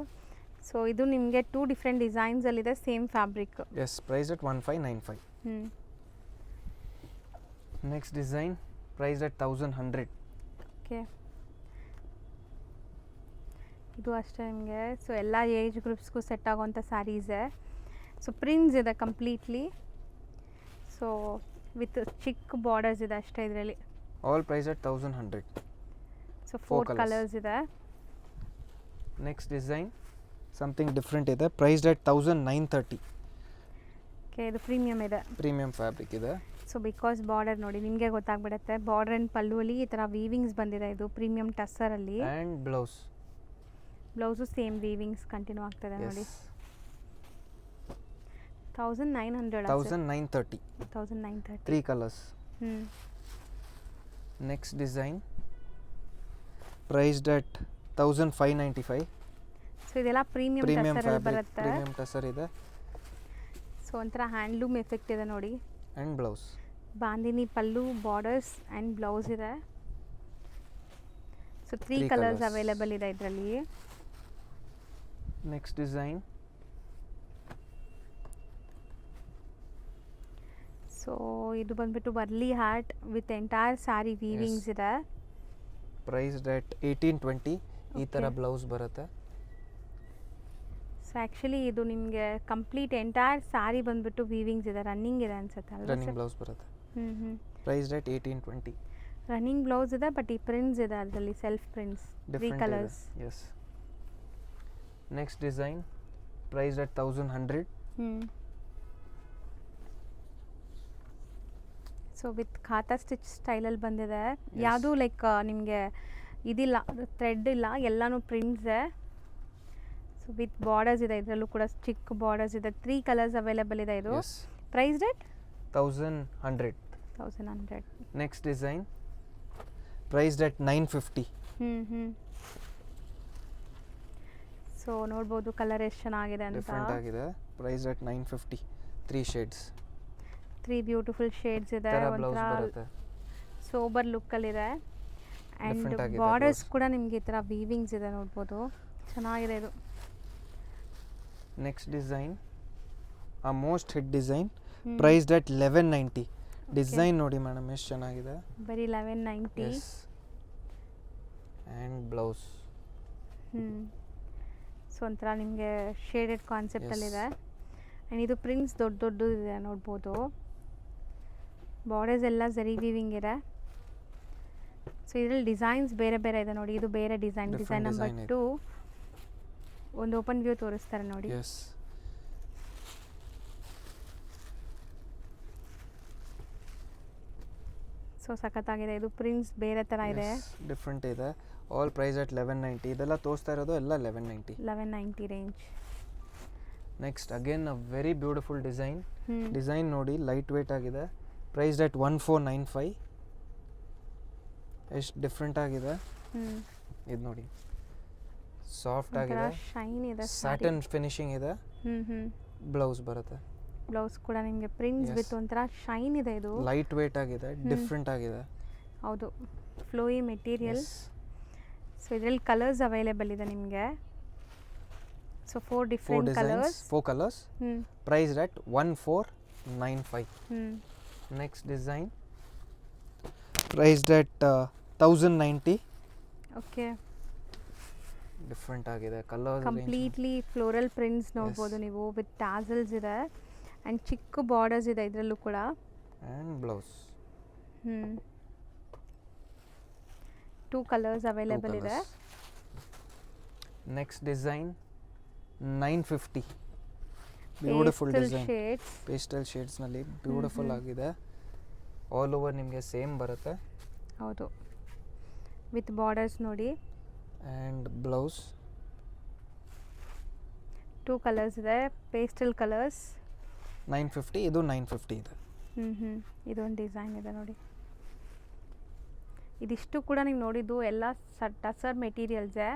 ಸೊ ಇದು ನಿಮಗೆ 2 ಡಿಫ್ರೆಂಟ್ ಡಿಸೈನ್ಸಲ್ಲಿದೆ, same fabric. Yes, price at 1595. Next design price at 1100. Okay. ಇದು ಅಷ್ಟೇ ನಿಮಗೆ. ಸೊ ಎಲ್ಲ ಏಜ್ ಗ್ರೂಪ್ಸ್ಗೂ ಸೆಟ್ ಆಗೋವಂಥ ಸ್ಯಾರೀಸೇ. ಸೊ ಪ್ರಿಂಟ್ಸ್ ಇದೆ ಕಂಪ್ಲೀಟ್ಲಿ. ಸೊ ವಿತ್ ಚಿಕ್ಕ ಬಾರ್ಡರ್ಸ್ ಇದೆ ಅಷ್ಟೇ ಇದರಲ್ಲಿ. All price at 1100. So 4 colours ಇದೆ. ನೆಕ್ಸ್ಟ್ ಡಿಸೈನ್ ಸಮಥಿಂಗ್ ಡಿಫ್ರೆಂಟ್ ಇದೆ, ಪ್ರೈಸ್ಡ್ ಅಟ್ 1930. ಓಕೆ, ಇದು ಪ್ರೀಮಿಯಮ್ ಇದೆ, ಪ್ರೀಮಿಯಂ ಫ್ಯಾಬ್ರಿಕ್ ಇದೆ. ಸೊ ಬಿಕಾಸ್ ಬಾರ್ಡರ್ ನೋಡಿ ನಿಮಗೆ ಗೊತ್ತಾಗ್ಬಿಡುತ್ತೆ, ಬಾರ್ಡರ್ ಆ್ಯಂಡ್ ಪಲ್ಲುವಲ್ಲಿ ಈ ಥರ ವೀವಿಂಗ್ಸ್ ಬಂದಿದೆ. ಇದು ಪ್ರೀಮಿಯಂ ಟಸ್ಸರಲ್ಲಿ. And blouse same weavings continue ಆಗ್ತದೆ ನೋಡಿ. 1900. 1930. 1930. 3 colours. Next design priced at 1595. So ಇದೆಲ್ಲ ಪ್ರೀಮಿಯಂ ಟಸರಲ್ಲಿ ಬರುತ್ತೆ. ಪ್ರೀಮಿಯಂ ಟಸರ್ ಇದೆ. ಸೊ ಒಂಥರ ಹ್ಯಾಂಡ್ಲೂಮ್ ಎಫೆಕ್ಟ್ ಇದೆ ನೋಡಿ. And blouse bandhani pallu, borders and blouse ಇದೆ. ಸೊ 3 ಕಲರ್ಸ್ ಅವೈಲೇಬಲ್ ಇದೆ ಇದರಲ್ಲಿ. ನೆಕ್ಸ್ಟ್ ಡಿಸೈನ್ ಸೊ ಇದು ಬಂದ್ಬಿಟ್ಟು ವರ್ಲಿ ಹ್ಯಾಟ್ ವಿತ್ ಎಂಟೈರ್ ಸ್ಯಾರಿ ವೀವಿಂಗ್ಸ್ ಇದೆ. Priced at 1820. ಈ ಥರ ಬ್ಲೌಸ್ ಬರುತ್ತೆ. ಸೊ ಆ್ಯಕ್ಚುಲಿ ಇದು ನಿಮಗೆ ಕಂಪ್ಲೀಟ್ ಎಂಟೈರ್ ಸ್ಯಾರಿ ಬಂದ್ಬಿಟ್ಟು ವೀವಿಂಗ್ಸ್ ಇದೆ, ರನ್ನಿಂಗ್ ಇದೆ ಅನ್ಸುತ್ತೆ ಅಲ್ವಾ? ರನ್ನಿಂಗ್ ಬ್ಲೌಸ್ ಬರುತ್ತೆ. Priced at 1820. ರನ್ನಿಂಗ್ ಬ್ಲೌಸ್ ಇದೆ, ಬಟ್ ಈ ಪ್ರಿಂಟ್ಸ್ ಇದೆ ಅದರಲ್ಲಿ, self prints, 3 colours. Yes. Next design priced at 1100. So with ಖಾತಾ ಸ್ಟಿಚ್ ಸ್ಟೈಲಲ್ಲಿ ಬಂದಿದೆ. ಯಾವುದು ಲೈಕ್ ನಿಮಗೆ ಇದಿಲ್ಲ, ಥ್ರೆಡ್ ಇಲ್ಲ, ಎಲ್ಲನೂ ಪ್ರಿಂಟ್ಸೇ. ಸೊ ವಿತ್ ಬಾರ್ಡರ್ಸ್ ಇದೆ, ಇದರಲ್ಲೂ ಕೂಡ ಚಿಕ್ಕ ಬಾರ್ಡರ್ಸ್ ಇದೆ. 3 ಕಲರ್ಸ್ ಅವೈಲೇಬಲ್ ಇದೆ. ಇದು price rate 1100. 1100. Next design priced at 950. So ನೋಡ್ಬೋದು ಕಲರ್ ಎಷ್ಟು ಚೆನ್ನಾಗಿದೆ ಅಂತ. ಡಿಫರೆಂಟ್ ಆಗಿದೆ. Priced at 950. 3 shades. 3 beautiful shades ಇದೆ. ಒಂಥರ ಸೋಬರ್ ಲುಕ್ಕಲ್ಲಿದೆ. ಆ್ಯಂಡ್ ಬಾರ್ಡರ್ಸ್ ಕೂಡ ನಿಮಗೆ ಈ ಥರ ವೀವಿಂಗ್ಸ್ ಇದೆ, ನೋಡ್ಬೋದು, ಚೆನ್ನಾಗಿದೆ ಇದು. ನೆಕ್ಸ್ಟ್ ಡಿಸೈನ್ ಆ most hit design, priced at 1190. Design ನೋಡಿ ಮೇಡಮ್ ಎಷ್ಟು ಚೆನ್ನಾಗಿದೆ. ಬರೀ 1190. And blouse. ಸೊ ಒಂಥರ ನಿಮಗೆ ಶೇಡೆಡ್ ಕಾನ್ಸೆಪ್ಟಲ್ಲಿದೆ. ಆ್ಯಂಡ್ ಇದು ಪ್ರಿಂಟ್ಸ್ ದೊಡ್ಡ ಇದೆ, ನೋಡ್ಬೋದು. ಬಾರ್ಡರ್ಸ್ ಎಲ್ಲ ಝರಿ ವೀವಿಂಗ್ ಇದೆ. ಸೊ ಇದರಲ್ಲಿ ಡಿಸೈನ್ಸ್ ಬೇರೆ ಬೇರೆ ಇದೆ ನೋಡಿ. ಇದು ಬೇರೆ ಡಿಸೈನ್ ನಂಬರ್ 2. ಒಂದು ಓಪನ್ ವ್ಯೂ ತೋರಿಸ್ತಾರೆ ನೋಡಿ. ಸೊ ಸಖತ್ತಾಗಿದೆ. ಇದು ಪ್ರಿಂಟ್ಸ್ ಬೇರೆ ಥರ ಇದೆ, ಡಿಫ್ರೆಂಟ್ ಇದೆ. All price at 1190. ಇದೆಲ್ಲ ತೋರಿಸ್ತಾ ಇರೋದು ಎಲ್ಲ 1190 range. Next again a very beautiful design. Design ನೋಡಿ ಲೈಟ್ ವೇಟ್ ಆಗಿದೆ. Priced at 1495. ಎಷ್ಟು ಡಿಫ್ರೆಂಟ್ ಆಗಿದೆ ಇದು ನೋಡಿ. ಸಾಫ್ಟ್ ಆಗಿದೆ, ಶೈನ್ ಇದೆ, ಸ್ಯಾಟನ್ ಫಿನಿಶಿಂಗ್ ಇದೆ. ಬ್ಲೌಸ್ ಬರುತ್ತೆ. ಬ್ಲೌಸ್ ಕೂಡ ನಿಮಗೆ ಪ್ರಿಂಟ್ಸ್ ವಿತ್ ಒಂಥರ ಶೈನ್ ಇದೆ. ಇದು ಲೈಟ್ ವೇಟ್ ಆಗಿದೆ, ಡಿಫ್ರೆಂಟ್ ಆಗಿದೆ. ಹೌದು, ಫ್ಲೋಯಿ ಮೆಟೀರಿಯಲ್. ಸೊ ಇದರಲ್ಲಿ ಕಲರ್ಸ್ ಅವೈಲೇಬಲ್ ಇದೆ ನಿಮಗೆ. So 4 different colours. 4 colours. Priced at 1495. Next design priced at 1090. Okay. Different ಆಗಿದೆ ಕಲರ್ಸ್. ಕಂಪ್ಲೀಟ್ಲಿ ಫ್ಲೋರಲ್ ಪ್ರಿಂಟ್ಸ್ ನೋಡ್ಬೋದು ನೀವು, ವಿತ್ ಟ್ಯಾಸಲ್ಸ್ ಇದೆ ಆ್ಯಂಡ್ ಚಿಕ್ಕ ಬಾರ್ಡರ್ಸ್ ಇದೆ ಇದರಲ್ಲೂ ಕೂಡ. And blouse. 2 ಕಲರ್ಸ್ ಅವೈಲೇಬಲ್ ಇದೆ. Next design 950. Beautiful design. Pastel ಶೇಡ್ಸ್ನಲ್ಲಿ ಬ್ಯೂಟಿಫುಲ್ ಆಗಿದೆ. ಆಲ್ ಓವರ್ ನಿಮಗೆ ಸೇಮ್ ಬರುತ್ತೆ. ಹೌದು, ವಿತ್ ಬಾರ್ಡರ್ಸ್ ನೋಡಿ. And blouse. 2 ಕಲರ್ಸ್ ಇದೆ, ಪೇಸ್ಟಲ್ ಕಲರ್ಸ್. 950. ಇದು 950 ಇದೆ. ಇದೊಂದು ಡಿಸೈನ್ ಇದೆ ನೋಡಿ. ಇದಿಷ್ಟು ಕೂಡ ನೀವು ನೋಡಿದ್ದು ಎಲ್ಲ ಟಸರ್ ಮೆಟೀರಿಯಲ್ಸೇ,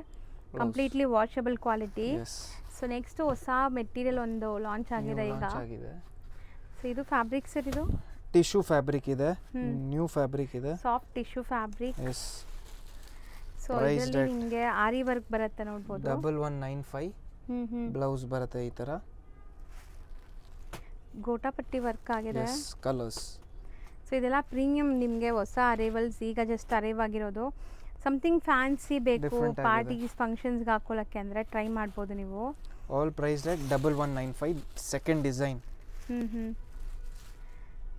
completely washable quality. Yes so next ಹೊಸ ಮೆಟೀರಿಯಲ್ ಒಂದು ಲಾಂಚ್ ಆಗಿದೆ ಈಗ. ಆಗಿದೆ. ಸೊ ಇದು ಫ್ಯಾಬ್ರಿಕ್ ಸರ್, ಇದು ಟಿಶ್ಯೂ ಫ್ಯಾಬ್ರಿಕ್ ಇದೆ, ನ್ಯೂ ಫ್ಯಾಬ್ರಿಕ್ ಇದೆ, soft tissue fabric. Yes so ಇದರಲ್ಲಿ ನಿಮಗೆ ಆರಿ ವರ್ಕ್ ಬರುತ್ತೆ ನೋಡ್ಬೋದು. 1195 ಬ್ಲೌಸ್ ಬರುತ್ತೆ ಈ ಥರ. ಗೋಟಾಪಟ್ಟಿ ವರ್ಕ್ ಆಗಿದೆ. Yes colours. ಸೊ ಇದೆಲ್ಲ ಪ್ರೀಮಿಯಂ, ನಿಮಗೆ ಹೊಸ ಅರೈವಲ್ಸ್, ಈಗ ಜಸ್ಟ್ ಅರೈವ್ ಆಗಿರೋದು. ಸಮಥಿಂಗ್ ಫ್ಯಾನ್ಸಿ ಬೇಕು ಪಾರ್ಟೀಸ್ ಫಂಕ್ಷನ್ಸ್ಗೆ ಹಾಕೊಳ್ಳೋಕ್ಕೆ ಅಂದರೆ ಟ್ರೈ ಮಾಡ್ಬೋದು ನೀವು. All price rate 1195 second design.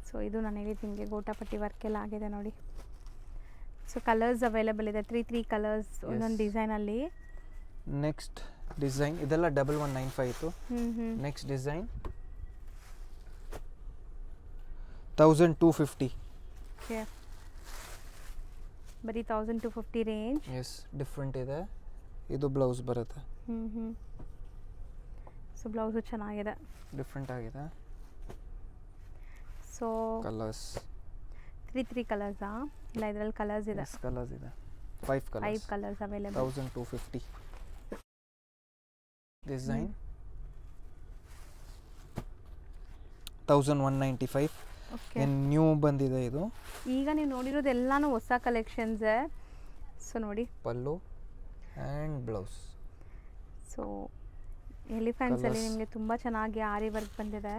So ಇದು ನಾನು ಹೇಳಿದ್ದು ನಿಮಗೆ ಗೋಟಾಪಟ್ಟಿ ವರ್ಕ್ ಎಲ್ಲ ಆಗಿದೆ ನೋಡಿ. ಸೊ ಕಲರ್ಸ್ ಅವೈಲೇಬಲ್ ಇದೆ, 3 ಕಲರ್ಸ್ ಒಂದೊಂದು ಡಿಸೈನಲ್ಲಿ. ನೆಕ್ಸ್ಟ್ ಡಿಸೈನ್ ಇದೆಲ್ಲ 1195 ಇತ್ತು. Next design 1250. ಓಕೆ, ಬರೀ 1250 ರೇಂಜ್. ಎಸ್ ಡಿಫ್ರೆಂಟ್ ಇದೆ. ಇದು ಬ್ಲೌಸ್ ಬರುತ್ತೆ. ಸೊ ಬ್ಲೌಸು ಚೆನ್ನಾಗಿದೆ, ಡಿಫ್ರೆಂಟ್ ಆಗಿದೆ. So colours 3 ಕಲರ್ಸಾ? ಇಲ್ಲ, ಇದರಲ್ಲಿ ಕಲರ್ಸ್ ಇದೆ. ಕಲರ್ಸ್ ಇದೆ, 5 colours available. 1250 design 1195. Okay, new ಬಂದಿದೆ ಇದು. ಈಗ ನೀವು ನೋಡಿರೋದು ಎಲ್ಲಾನು ಹೊಸ ಕಲೆಕ್ಷನ್ಸೇ. ಸೊ ನೋಡಿ ಪಲ್ಲು ಆ್ಯಂಡ್ ಬ್ಲೌಸ್. ಸೊ ಎಲಿಫೆಂಟ್ಸಲ್ಲಿ ನಿಮಗೆ ತುಂಬ ಚೆನ್ನಾಗಿ ಆರಿ ವರ್ಕ್ ಬಂದಿದೆ.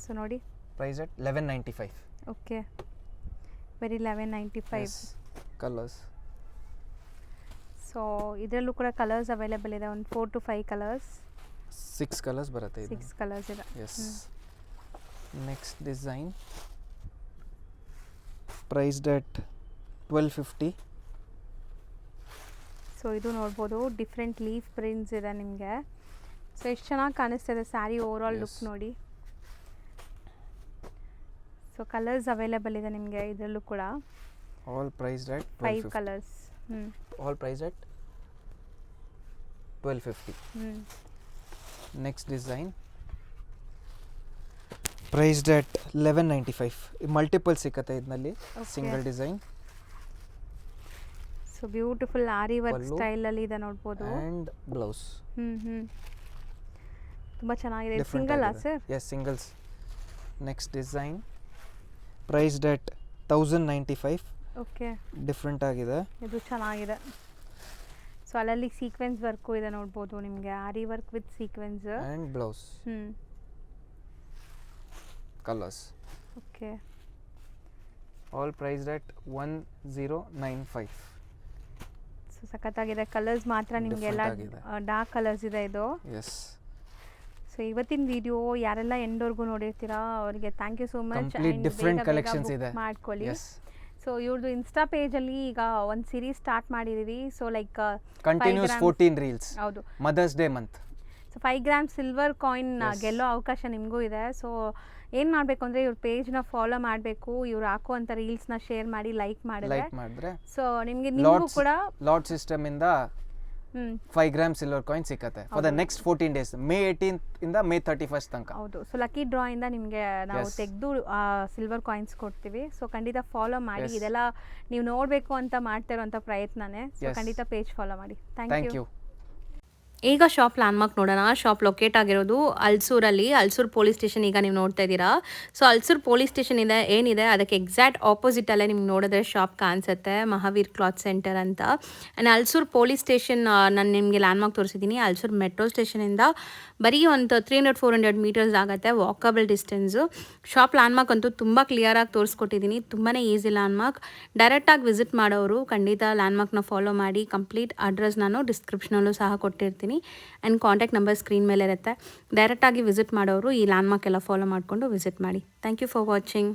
ಸೊ ನೋಡಿ ಪ್ರೈಸ್ at 1195. ಓಕೆ, ಬರೀ 1195. ಕಲರ್ಸ್. ಸೊ ಇದರಲ್ಲೂ ಕೂಡ ಕಲರ್ಸ್ ಅವೈಲೇಬಲ್ ಇದೆ, ಒಂದು 4 to 5 ಕಲರ್ಸ್. 6 ಕಲರ್ಸ್ ಬರುತ್ತೆ ಇದು. 6 ಕಲರ್ಸ್ ಇದೆ. Yes. Next design priced at 1250. So ಇದು ನೋಡ್ಬೋದು, ಡಿಫ್ರೆಂಟ್ ಲೀಫ್ ಪ್ರಿಂಟ್ಸ್ ಇದೆ ನಿಮಗೆ. ಸೊ ಎಷ್ಟು ಚೆನ್ನಾಗಿ ಕಾಣಿಸ್ತಿದೆ ಸ್ಯಾರಿ ಓವರಾಲ್ ಲುಕ್ ನೋಡಿ. ಸೊ ಕಲರ್ಸ್ ಅವೈಲೇಬಲ್ ಇದೆ ನಿಮಗೆ ಇದರಲ್ಲೂ ಕೂಡ. All priced at 5 colours. All price at 1250. Next design priced at 1195. Multiple ಸಿಕ್ಕತ್ತೆ ಇದರಲ್ಲಿ, single design. So beautiful aari work ಸ್ಟೈಲಲ್ಲಿ ಇದೆ ನೋಡ್ಬೋದು. And blouse. ತುಂಬ ಚೆನ್ನಾಗಿದೆ. Single sir? Yes, singles. Next design priced at 1095. Okay, different ಆಗಿದೆ, ಇದು ಚೆನ್ನಾಗಿದೆ. ಸೊ ಅಲ್ಲಲ್ಲಿ ಸೀಕ್ವೆನ್ಸ್ ವರ್ಕು ಇದೆ ನೋಡ್ಬೋದು ನಿಮಗೆ, aari work with sequins and blouse. Colours. Okay, all priced at 1095. So ಸಖತ್ತಾಗಿದೆ. ಕಲರ್ಸ್ ಮಾತ್ರ ನಿಮಗೆ ಎಲ್ಲ ಡಾರ್ಕ್ ಕಲರ್ಸ್ ಇದೆ ಇದು. ಎಸ್. ಸೊ ಇವತ್ತಿನ ವಿಡಿಯೋ ಯಾರೆಲ್ಲ ಎಂಡ್ವರೆಗೂ ನೋಡಿರ್ತೀರಾ ಅವರಿಗೆ thank you so much. Different collections ಇದೆ, ಮಾಡ್ಕೊಳ್ಳಿ. ಸೊ ಇವ್ರದ್ದು ಇನ್ಸ್ಟಾ ಪೇಜಲ್ಲಿ ಈಗ ಒಂದು ಸೀರೀಸ್ ಸ್ಟಾರ್ಟ್ ಮಾಡಿದ್ದೀವಿ. So like continues 14 reels. ಹೌದು, Mother's Day month. So 5 gram silver coin ಗೆಲ್ಲೋ ಅವಕಾಶ ನಿಮಗೂ ಇದೆ. ಸೊ ಏನು ಮಾಡಬೇಕು ಅಂದರೆ ಇವ್ರ ಪೇಜ್ನ ಫಾಲೋ ಮಾಡಬೇಕು, ಇವ್ರು ಹಾಕುವಂಥ ರೀಲ್ಸ್ನ ಶೇರ್ ಮಾಡಿ ಲೈಕ್ ಮಾಡಿದ್ರೆ ಸೊ ನಿಮಗೆ ನಿಮಗೂ ಕೂಡ ಲಾಟ್ ಸಿಸ್ಟಮ್ ಇಂದ 5 ಗ್ರಾಮ್ ಸಿಲ್ವರ್ ಕಾಯಿನ್ ಸಿಕ್ಕತ್ತೆ for the next 14 days, May 18th ಇಂದ May 31st ತನಕ. ಹೌದು, ಸೊ ಲಕ್ಕಿ ಡ್ರಾ ಇಂದ ನಿಮಗೆ ನಾವು ತೆಗೆದು ಸಿಲ್ವರ್ ಕಾಯಿನ್ಸ್ ಕೊಡ್ತೀವಿ. ಸೊ ಖಂಡಿತ ಫಾಲೋ ಮಾಡಿ. ಇದೆಲ್ಲ ನೀವು ನೋಡಬೇಕು ಅಂತ ಮಾಡ್ತಿರೋಂಥ ಪ್ರಯತ್ನನೇ. ಸೊ ಖಂಡಿತ ಪೇಜ್ ಫಾಲೋ ಮಾಡಿ. Thank you. ಈಗ ಶಾಪ್ ಲ್ಯಾಂಡ್ಮಾರ್ಕ್ ನೋಡೋಣ. ಶಾಪ್ ಲೊಕೇಟ್ ಆಗಿರೋದು ಅಲ್ಸೂರಲ್ಲಿ, ಅಲ್ಸೂರ್ ಪೊಲೀಸ್ ಸ್ಟೇಷನ್ ಈಗ ನೀವು ನೋಡ್ತಾ ಇದ್ದೀರಾ. ಸೊ ಅಲ್ಸೂರ್ ಪೊಲೀಸ್ ಸ್ಟೇಷನ್ ಇದೆ ಏನಿದೆ ಅದಕ್ಕೆ ಎಕ್ಸಾಕ್ಟ್ ಆಪೋಸಿಟಲ್ಲೇ ನಿಮ್ಗೆ ನೋಡಿದ್ರೆ ಶಾಪ್ ಕಾಣಿಸುತ್ತೆ, ಮಹಾವೀರ್ ಕ್ಲಾತ್ ಸೆಂಟರ್ ಅಂತ. ಆ್ಯಂಡ್ ಅಲ್ಸೂರ್ ಪೊಲೀಸ್ ಸ್ಟೇಷನ್ ನಾನು ನಿಮಗೆ ಲ್ಯಾಂಡ್ಮಾರ್ಕ್ ತೋರಿಸಿದ್ದೀನಿ. ಅಲ್ಸೂರ್ ಮೆಟ್ರೋ ಸ್ಟೇಷನಿಂದ ಬರೀ ಒಂದು 300-400 ಮೀಟರ್ಸ್ ಆಗುತ್ತೆ ವಾಕಬಲ್ ಡಿಸ್ಟೆನ್ಸು. ಶಾಪ್ ಲ್ಯಾಂಡ್ಮಾರ್ಕ್ ಅಂತೂ ತುಂಬ ಕ್ಲಿಯರಾಗಿ ತೋರಿಸ್ಕೊಟ್ಟಿದ್ದೀನಿ, ತುಂಬಾ ಈಸಿ ಲ್ಯಾಂಡ್ಮಾರ್ಕ್. ಡೈರೆಕ್ಟಾಗಿ ವಿಸಿಟ್ ಮಾಡೋರು ಖಂಡಿತ ಲ್ಯಾಂಡ್ಮಾರ್ಕ್ನ ಫಾಲೋ ಮಾಡಿ. ಕಂಪ್ಲೀಟ್ ಅಡ್ರೆಸ್ ನಾನು ಡಿಸ್ಕ್ರಿಪ್ಷನಲ್ಲೂ ಸಹ ಕೊಟ್ಟಿರ್ತೀನಿ ಆ್ಯಂಡ್ ಕಾಂಟ್ಯಾಕ್ಟ್ ನಂಬರ್ ಸ್ಕ್ರೀನ್ ಮೇಲೆ ಇರುತ್ತೆ. ಡೈರೆಕ್ಟಾಗಿ ವಿಸಿಟ್ ಮಾಡೋರು ಈ ಲ್ಯಾಂಡ್ಮಾರ್ಕ್ ಎಲ್ಲ ಫಾಲೋ ಮಾಡಿಕೊಂಡು ವಿಸಿಟ್ ಮಾಡಿ. Thank you for watching.